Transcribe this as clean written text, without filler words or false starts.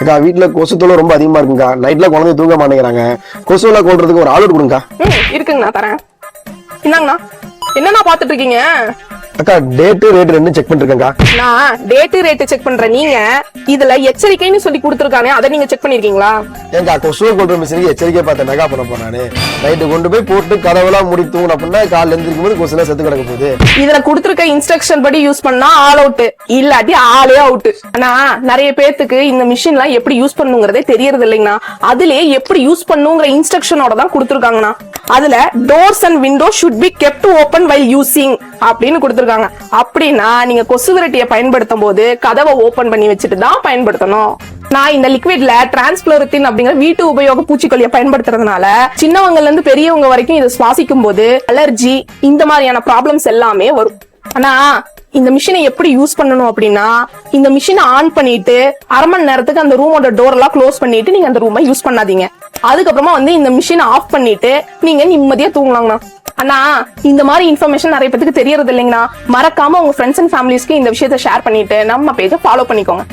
அக்கா வீட்டுல கொசு தொல்லை ரொம்ப அதிகமா இருக்குங்கக்கா. நைட்ல குழந்தை தூங்க மாட்டேங்கிறாங்க. கொசுவெல்லாம் கொல்றதுக்கு ஒரு ஆள் கொடுங்கக்கா. இருக்குங்கண்ணா தரேன். இந்தாங்கண்ணா. என்னண்ணா பாத்துட்டு இருக்கீங்க? அக்கா டேட்டு ரேட்டு ரெண்டும் செக் பண்ணிருக்கேன்க்கா. நான் டேட்டு ரேட்டு செக் பண்றேன். நீங்க இதுல எச்சரிக்கைன்னு சொல்லி கொடுத்துருக்கானே அதை நீங்க செக் பண்ணிருக்கீங்களா? ஏங்கா கொசுவை கொல்ற மிஷினுக்கு எச்சரிக்கை பார்த்தேன் பண்ண போனானு நைட்டு கொண்டு போய் போட்டு கதவெல்லாம் முடி தூங்கின அப்படின்னா காலைல எழுந்திருக்கும் போது கொசுல செத்து கிடக்க போகுது. இதுல கொடுத்துருக்க இன்ஸ்ட்ரக்ஷன் படி யூஸ் பண்ணா ஆல் அவுட், இல்லாட்டி ஆளே அவுட். ஆனா நிறைய பேத்துக்கு இந்த மிஷின் எல்லாம் எப்படி யூஸ் பண்ணுங்கிறதே தெரியறது இல்லைங்கண்ணா. அதுலயே எப்படி யூஸ் பண்ணுங்கிற இன்ஸ்ட்ரக்ஷனோட தான் கொடுத்துருக்காங்கண்ணா. அதுல doors and window should be kept open while using அப்படின்னு கொடுத்துருக்காங்க. அப்படின்னா நீங்க கொசு விரட்டியை பயன்படுத்தும் போது கதவை ஓபன் பண்ணி வச்சுட்டு தான் பயன்படுத்தணும். நான் இந்த லிக்விட்ல டிரான்ஸ்புளோரித்தின் அப்படிங்கிற வீட்டு உபயோக பூச்சிக்கொல்லியை பயன்படுத்துறதுனால சின்னவங்கல இருந்து பெரியவங்க வரைக்கும் இதை சுவாசிக்கும் போது அலர்ஜி இந்த மாதிரியான ப்ராப்ளம்ஸ் எல்லாமே வரும். ஆனா இந்த மிஷினை எப்படி யூஸ் பண்ணணும் அப்படின்னா, இந்த மிஷினை ஆன் பண்ணிட்டு அரை மணி நேரத்துக்கு அந்த ரூமோட டோர் எல்லாம் க்ளோஸ் பண்ணிட்டு நீங்க அந்த ரூமை யூஸ் பண்ணாதீங்க. அதுக்கப்புறமா இந்த மிஷினை ஆஃப் பண்ணிட்டு நீங்க நிம்மதியா தூங்கலாங்கண்ணா. அண்ணா இந்த மாதிரி இன்ஃபர்மேஷன் நிறைய பேருக்கு தெரியறது இல்லைங்கண்ணா. மறக்காம உங்க ஃப்ரெண்ட்ஸ் அண்ட் ஃபேமிலிஸ்க்கு இந்த விஷயத்தை ஷேர் பண்ணிட்டு நம்ம பேஜை ஃபாலோ பண்ணிக்கோங்க.